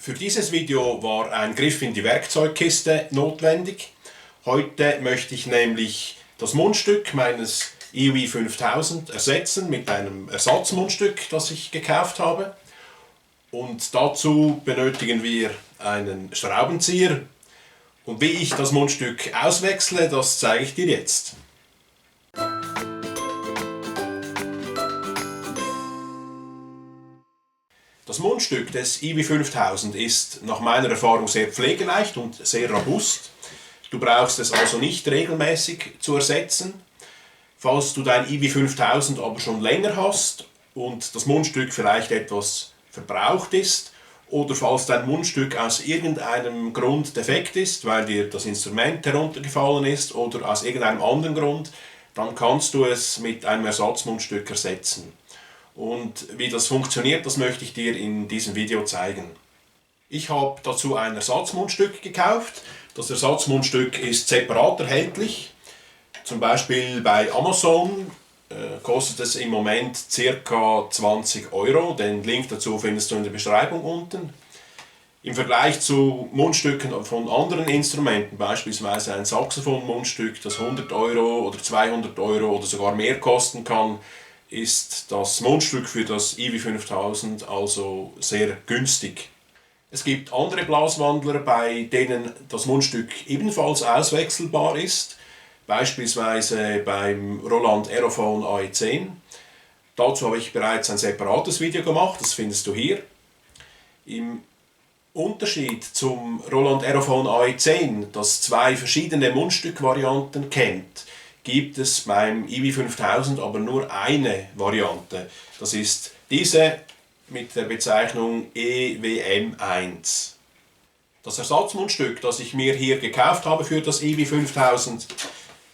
Für dieses Video war ein Griff in die Werkzeugkiste notwendig. Heute möchte ich nämlich das Mundstück meines EOE 5000 ersetzen mit einem Ersatzmundstück, das ich gekauft habe. Und dazu benötigen wir einen Schraubenzieher. Und wie ich das Mundstück auswechsle, das zeige ich dir jetzt. Das Mundstück des EOE 5000 ist nach meiner Erfahrung sehr pflegeleicht und sehr robust. Du brauchst es also nicht regelmäßig zu ersetzen. Falls du dein EOE 5000 aber schon länger hast und das Mundstück vielleicht etwas verbraucht ist oder falls dein Mundstück aus irgendeinem Grund defekt ist, weil dir das Instrument heruntergefallen ist oder aus irgendeinem anderen Grund, dann kannst du es mit einem Ersatzmundstück ersetzen. Und wie das funktioniert, das möchte ich dir in diesem Video zeigen. Ich habe dazu ein Ersatzmundstück gekauft. Das Ersatzmundstück ist separat erhältlich. Zum Beispiel bei Amazon kostet es im Moment ca. 20 Euro. Den Link dazu findest du in der Beschreibung unten. Im Vergleich zu Mundstücken von anderen Instrumenten, beispielsweise ein Saxophon-Mundstück, das 100 Euro oder 200 Euro oder sogar mehr kosten kann, ist das Mundstück für das EOE 5000 also sehr günstig. Es gibt andere Blaswandler, bei denen das Mundstück ebenfalls auswechselbar ist, beispielsweise beim Roland Aerophone AE10. Dazu habe ich bereits ein separates Video gemacht, das findest du hier. Im Unterschied zum Roland Aerophone AE10, das zwei verschiedene Mundstückvarianten kennt, gibt es beim EOE 5000 aber nur eine Variante. Das ist diese mit der Bezeichnung EWM1. Das Ersatzmundstück, das ich mir hier gekauft habe für das EOE 5000,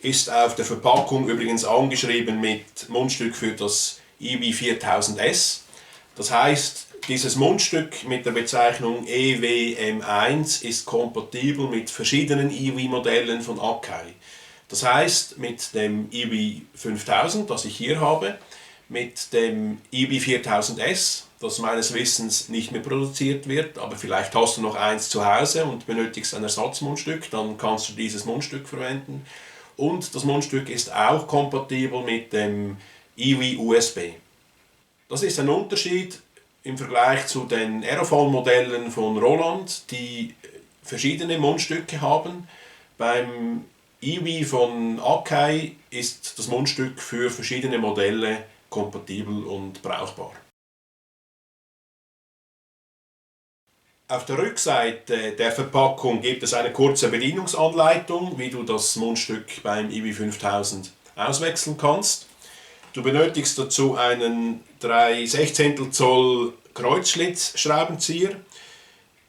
ist auf der Verpackung übrigens angeschrieben mit Mundstück für das EOE 4000S. Das heißt, dieses Mundstück mit der Bezeichnung EWM1 ist kompatibel mit verschiedenen EOE-Modellen von Akai. Das heißt, mit dem EOE 5000, das ich hier habe, mit dem EOE 4000S, das meines Wissens nicht mehr produziert wird, aber vielleicht hast du noch eins zu Hause und benötigst ein Ersatzmundstück, dann kannst du dieses Mundstück verwenden. Und das Mundstück ist auch kompatibel mit dem EOE USB. Das ist ein Unterschied im Vergleich zu den Aerophone-Modellen von Roland, die verschiedene Mundstücke haben. Beim EOE von Akai ist das Mundstück für verschiedene Modelle kompatibel und brauchbar. Auf der Rückseite der Verpackung gibt es eine kurze Bedienungsanleitung, wie du das Mundstück beim EOE 5000 auswechseln kannst. Du benötigst dazu einen 3/16 Zoll Kreuzschlitzschraubenzieher.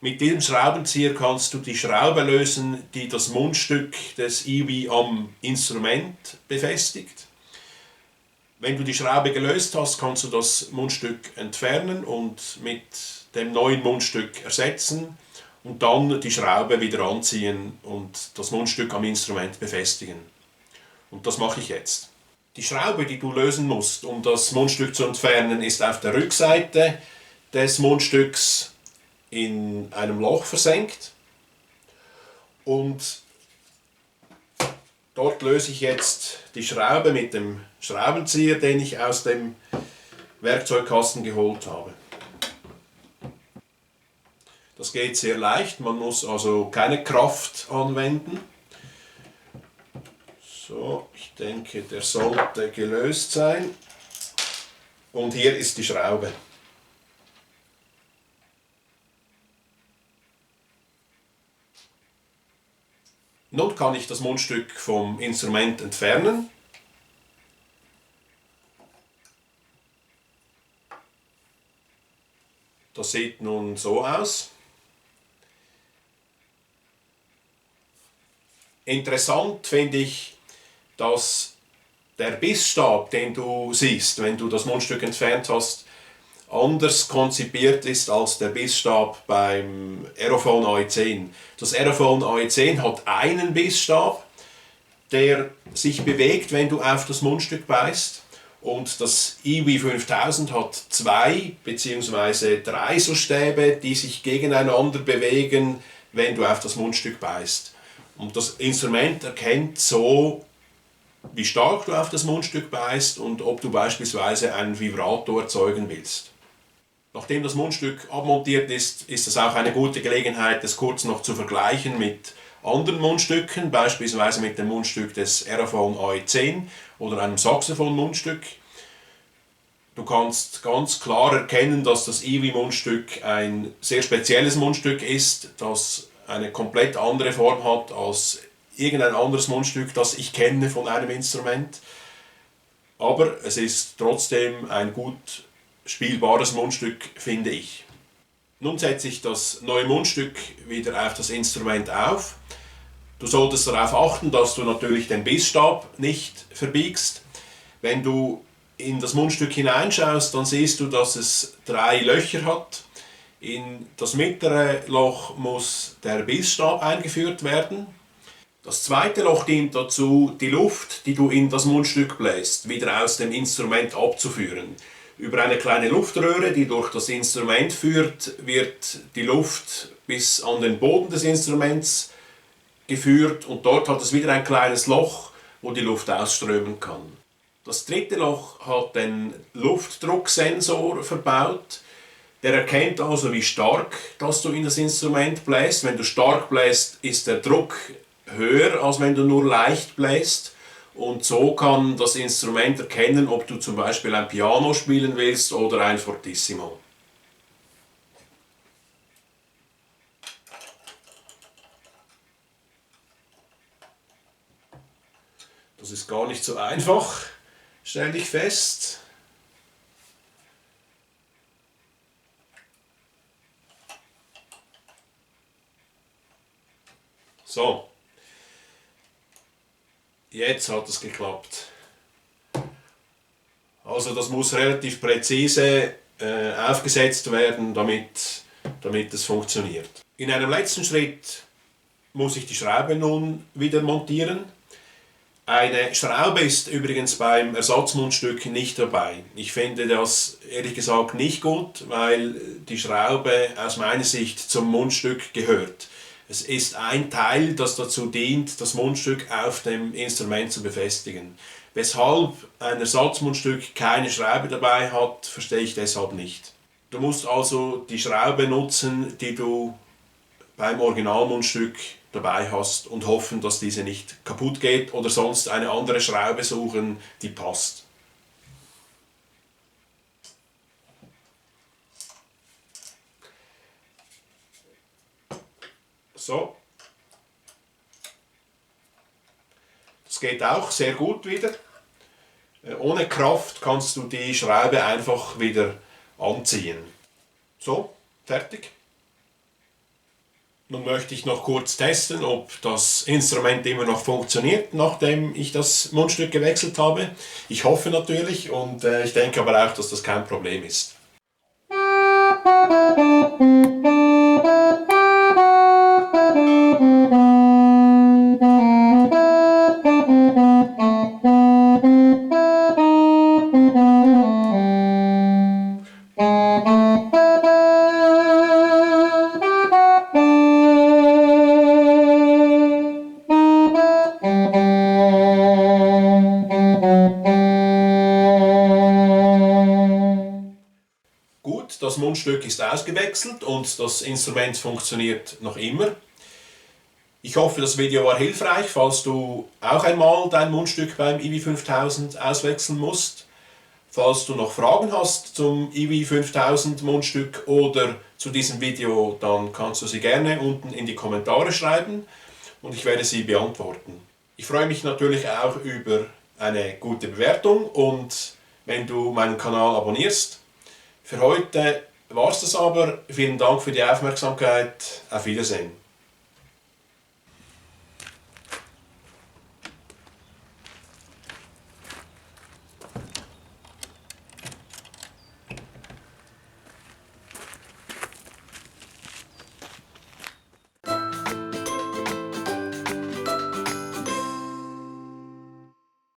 Mit diesem Schraubenzieher kannst du die Schraube lösen, die das Mundstück des EOE am Instrument befestigt. Wenn du die Schraube gelöst hast, kannst du das Mundstück entfernen und mit dem neuen Mundstück ersetzen und dann die Schraube wieder anziehen und das Mundstück am Instrument befestigen. Und das mache ich jetzt. Die Schraube, die du lösen musst, um das Mundstück zu entfernen, ist auf der Rückseite des Mundstücks in einem Loch versenkt. Und dort löse ich jetzt die Schraube mit dem Schraubenzieher, den ich aus dem Werkzeugkasten geholt habe. Das geht sehr leicht, man muss also keine Kraft anwenden. So, ich denke, der sollte gelöst sein. Und hier ist die Schraube. Nun kann ich das Mundstück vom Instrument entfernen. Das sieht nun so aus. Interessant finde ich, dass der Bissstab, den du siehst, wenn du das Mundstück entfernt hast, anders konzipiert ist als der Bissstab beim Aerophone AE10. Das Aerophone AE10 hat einen Bissstab, der sich bewegt, wenn du auf das Mundstück beißt. Und das IWI 5000 hat 2 bzw. 3 so Stäbe, die sich gegeneinander bewegen, wenn du auf das Mundstück beißt. Und das Instrument erkennt so, wie stark du auf das Mundstück beißt und ob du beispielsweise einen Vibrato erzeugen willst. Nachdem das Mundstück abmontiert ist, ist es auch eine gute Gelegenheit, das kurz noch zu vergleichen mit anderen Mundstücken, beispielsweise mit dem Mundstück des Aerophone AE10 oder einem Saxophon-Mundstück. Du kannst ganz klar erkennen, dass das IWI-Mundstück ein sehr spezielles Mundstück ist, das eine komplett andere Form hat als irgendein anderes Mundstück, das ich kenne von einem Instrument. Aber es ist trotzdem ein gut spielbares Mundstück, finde ich. Nun setze ich das neue Mundstück wieder auf das Instrument auf. Du solltest darauf achten, dass du natürlich den Bissstab nicht verbiegst. Wenn du in das Mundstück hineinschaust, dann siehst du, dass es 3 Löcher hat. In das mittlere Loch muss der Bissstab eingeführt werden. Das zweite Loch dient dazu, die Luft, die du in das Mundstück bläst, wieder aus dem Instrument abzuführen. Über eine kleine Luftröhre, die durch das Instrument führt, wird die Luft bis an den Boden des Instruments geführt und dort hat es wieder ein kleines Loch, wo die Luft ausströmen kann. Das dritte Loch hat den Luftdrucksensor verbaut. Der erkennt also, wie stark dass du in das Instrument bläst. Wenn du stark bläst, ist der Druck höher, als wenn du nur leicht bläst. Und so kann das Instrument erkennen, ob du zum Beispiel ein Piano spielen willst oder ein Fortissimo. Das ist gar nicht so einfach, stelle ich fest. So. Jetzt hat es geklappt. Also das muss relativ präzise aufgesetzt werden, damit es funktioniert. In einem letzten Schritt muss ich die Schraube nun wieder montieren. Eine Schraube ist übrigens beim Ersatzmundstück nicht dabei. Ich finde das ehrlich gesagt nicht gut, weil die Schraube aus meiner Sicht zum Mundstück gehört. Es ist ein Teil, das dazu dient, das Mundstück auf dem Instrument zu befestigen. Weshalb ein Ersatzmundstück keine Schraube dabei hat, verstehe ich deshalb nicht. Du musst also die Schraube nutzen, die du beim Originalmundstück dabei hast und hoffen, dass diese nicht kaputt geht oder sonst eine andere Schraube suchen, die passt. So. Das geht auch sehr gut wieder. Ohne Kraft kannst du die Schraube einfach wieder anziehen. So, fertig. Nun möchte ich noch kurz testen, ob das Instrument immer noch funktioniert, nachdem ich das Mundstück gewechselt habe. Ich hoffe natürlich und ich denke aber auch, dass das kein Problem ist. Gut, das Mundstück ist ausgewechselt und das Instrument funktioniert noch immer. Ich hoffe, das Video war hilfreich, falls du auch einmal dein Mundstück beim IWI 5000 auswechseln musst. Falls du noch Fragen hast zum IWI 5000 Mundstück oder zu diesem Video, dann kannst du sie gerne unten in die Kommentare schreiben und ich werde sie beantworten. Ich freue mich natürlich auch über eine gute Bewertung und wenn du meinen Kanal abonnierst. Für heute war es das aber. Vielen Dank für die Aufmerksamkeit. Auf Wiedersehen.